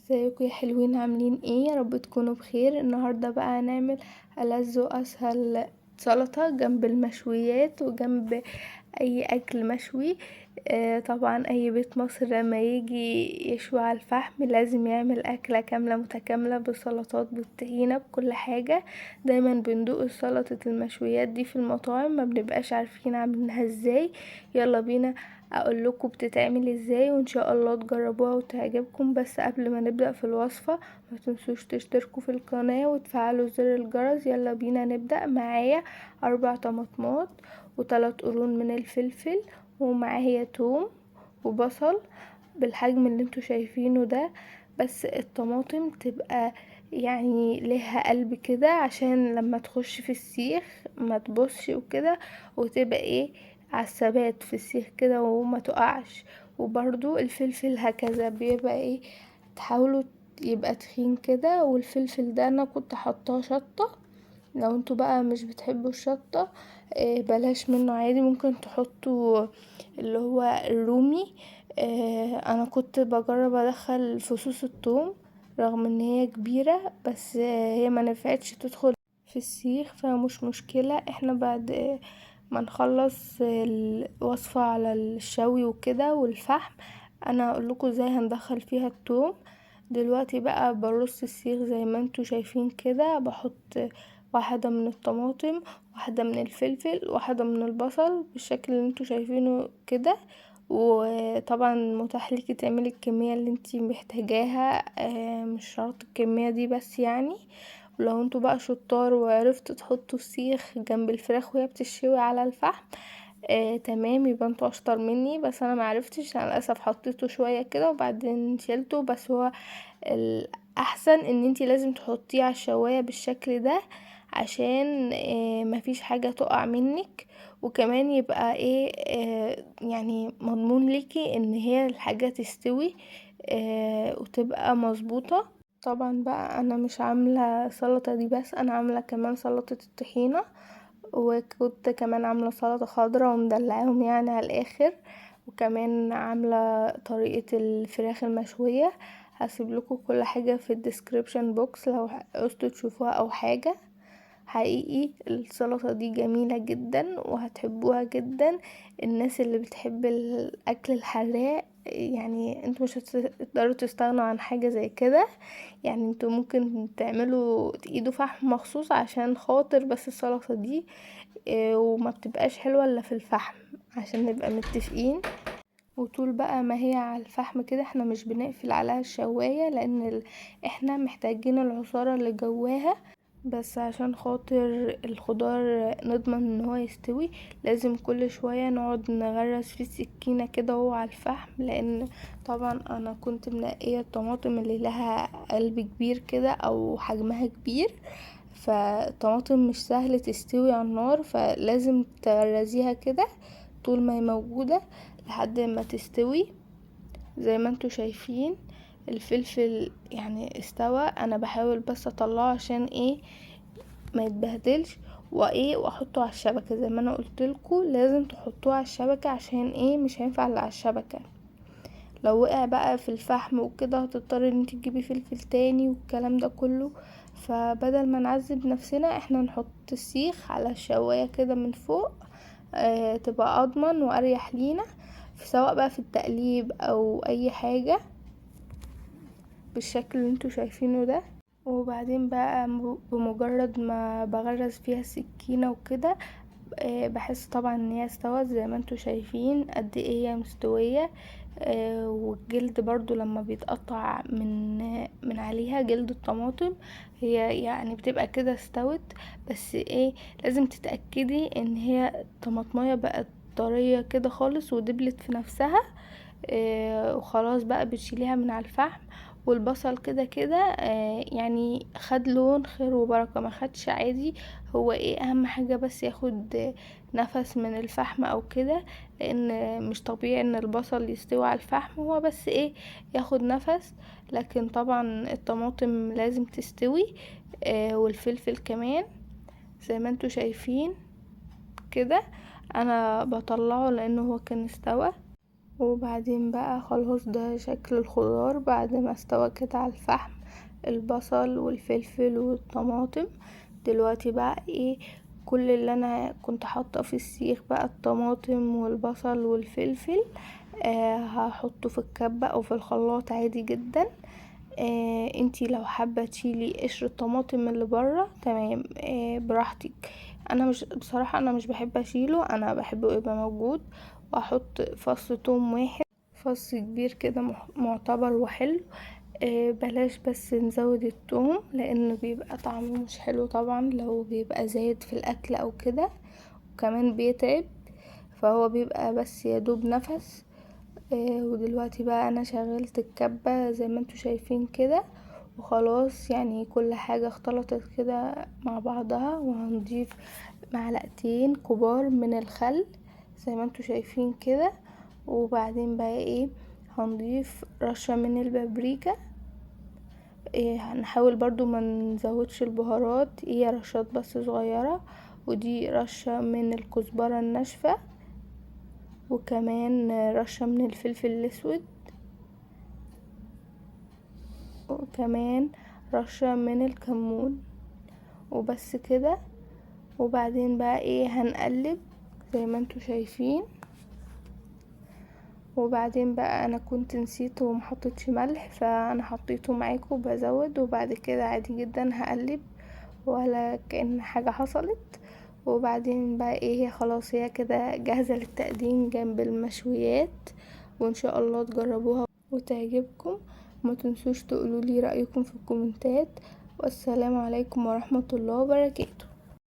ازيكم يا حلوين، عاملين ايه؟ يا رب تكونوا بخير. النهارده بقى هنعمل ألذ واسهل سلطة جنب المشويات وجنب اي اكل مشوي. طبعا اي بيت مصر لما يجي يشوي على الفحم لازم يعمل اكلة كاملة متكاملة بالسلطات بالطحينة بكل حاجة. دايما بندوق سلطة المشويات دي في المطاعم، ما بنبقاش عارفين عاملينها ازاي. يلا بينا اقول لكم بتتعمل ازاي، وان شاء الله تجربوها وتعجبكم. بس قبل ما نبدأ في الوصفة ما تنسوش تشتركوا في القناة وتفعلوا زر الجرس. يلا بينا نبدأ. معايا 4 طماطمات و3 قرون من الفلفل، ومعايا توم وبصل بالحجم اللي انتوا شايفينه ده. بس الطماطم تبقى يعني ليها قلب كده عشان لما تخش في السيخ ما تبصش وكده، وتبقى ايه على الثبات في السيخ كده وما تقعش. وبرضو الفلفل هكذا بيبقى ايه، تحاولوا يبقى تخين كده. والفلفل ده انا كنت حاطاه شطة، لو انتوا بقى مش بتحبوا الشطة بلاش منه عادي، ممكن تحطوا اللي هو الرومي. انا كنت بجرب ادخل فصوص الثوم رغم ان هي كبيرة، بس هي ما نفعتش تدخل في السيخ، فمش مشكلة. احنا بعد ما نخلص الوصفة على الشوي وكده والفحم انا هقولكوا ازاي هندخل فيها الثوم. دلوقتي بقى برص السيخ زي ما انتوا شايفين كده، بحط واحدة من الطماطم، واحدة من الفلفل، واحدة من البصل بالشكل اللي انتوا شايفينه كده. وطبعا متاح ليكي تعملي الكمية اللي انتي محتاجاها، مش شرط الكمية دي بس يعني. ولو انتوا بقى شطار وعرفتوا تحطوا السيخ جنب الفراخ وهي بتشوي على الفحم تمام، يبقى انتوا اشطر مني. بس انا معرفتش، انا للاسف حطيته شوية كده وبعدين شلته. بس هو الاحسن ان انتي لازم تحطيه على الشواية بالشكل ده عشان مفيش حاجة تقع منك، وكمان يبقى ايه يعني مضمون ليكي ان هي الحاجة تستوي وتبقى مظبوطة. طبعا بقى انا مش عاملة سلطة دي بس، انا عاملة كمان سلطة الطحينة، وكنت كمان عاملة سلطة خضرا ومدلعاهم يعني على الاخر. وكمان عاملة طريقة الفراخ المشوية. هسيب لكم كل حاجة في الديسكريبشن بوكس لو عوزتوا تشوفوها او حاجة. حقيقي السلطة دي جميلة جدا وهتحبوها جدا. الناس اللي بتحب الاكل الحراق يعني انتوا مش هتقدروا تستغنوا عن حاجة زي كده. يعني انتوا ممكن تعملوا تقيدوا فحم مخصوص عشان خاطر بس السلطة دي وما بتبقاش حلوة الا في الفحم، عشان نبقى متفقين. وطول بقى ما هي على الفحم كده احنا مش بنقفل عليها الشواية، لان احنا محتاجين العصارة اللي جواها. بس عشان خاطر الخضار نضمن ان هو يستوي لازم كل شوية نقعد نغرز في السكينة كده وهو على الفحم، لان طبعا انا كنت منقية الطماطم اللي لها قلب كبير كده او حجمها كبير، فالطماطم مش سهل تستوي على النار، فلازم تغرزيها كده طول ما هي موجودة لحد ما تستوي. زي ما انتوا شايفين الفلفل يعني استوى، انا بحاول بس اطلعه عشان ايه ما يتبهدلش وايه، واحطه على الشبكة زي ما انا قلتلكوا لازم تحطوه على الشبكة عشان ايه مش هينفع اللي على الشبكة. لو وقع بقى في الفحم وكده هتضطري ان انتي تجيبي فلفل تاني والكلام ده كله. فبدل ما نعذب نفسنا احنا نحط السيخ على الشواية كده من فوق تبقى اضمن واريح لينا، سواء بقى في التقليب او اي حاجة بالشكل اللي انتوا شايفينه ده. وبعدين بقى بمجرد ما بغرز فيها السكينة وكده بحس طبعا ان هي استوت زي ما انتوا شايفين قد ايه هي مستوية. والجلد برضو لما بيتقطع من عليها جلد الطماطم هي يعني بتبقى كده استوت. بس ايه لازم تتأكدي ان هي الطماطمية بقت طرية كده خالص ودبلت في نفسها. وخلاص بقى بتشيليها من على الفحم. والبصل كده كده يعني خد لون خير وبركة، ما خدش عادي. هو ايه اهم حاجة بس ياخد نفس من الفحم او كده، لان مش طبيعي ان البصل يستوي على الفحم، هو بس ايه ياخد نفس. لكن طبعا الطماطم لازم تستوي والفلفل كمان زي ما انتوا شايفين كده. انا بطلعه لانه هو كان استوى. وبعدين بقى خلاص ده شكل الخضار بعد ما استوى كده على الفحم، البصل والفلفل والطماطم. دلوقتي بقى ايه، كل اللي انا كنت حاطه في السيخ بقى الطماطم والبصل والفلفل هحطه في الكبة او في الخلاط عادي جدا. انتي لو حابة تشيلي قشر الطماطم اللي برا تمام براحتك. انا مش بصراحة انا مش بحب اشيله، انا بحبه يبقى موجود. واحط فص توم واحد، فص كبير كده معتبر وحلو. بلاش بس نزود التوم لانه بيبقى طعمه مش حلو طبعا لو بيبقى زايد في الاكل او كده، وكمان بيتعب، فهو بيبقى بس يدوب نفس. ودلوقتي بقى انا شغلت الكبة زي ما انتوا شايفين كده، وخلاص يعني كل حاجة اختلطت كده مع بعضها. وهنضيف معلقتين كبار من الخل زي ما انتوا شايفين كده. وبعدين بقى ايه، هنضيف رشة من البابريكا. هنحاول برضو ما نزودش البهارات، هي رشات بس صغيرة. ودي رشة من الكزبرة الناشفة، وكمان رشة من الفلفل الاسود، وكمان رشة من الكمون، وبس كده. وبعدين بقى ايه هنقلب زي ما انتوا شايفين. وبعدين بقى انا كنت نسيت ومحطتش ملح، فانا حطيته معاكم بزود، وبعد كده عادي جدا هقلب ولا كأن حاجة حصلت. وبعدين بقى ايه خلاص هي كده جاهزة للتقديم جنب المشويات، وان شاء الله تجربوها وتعجبكم. ما تنسوش تقولولي رأيكم في الكومنتات. والسلام عليكم ورحمة الله وبركاته.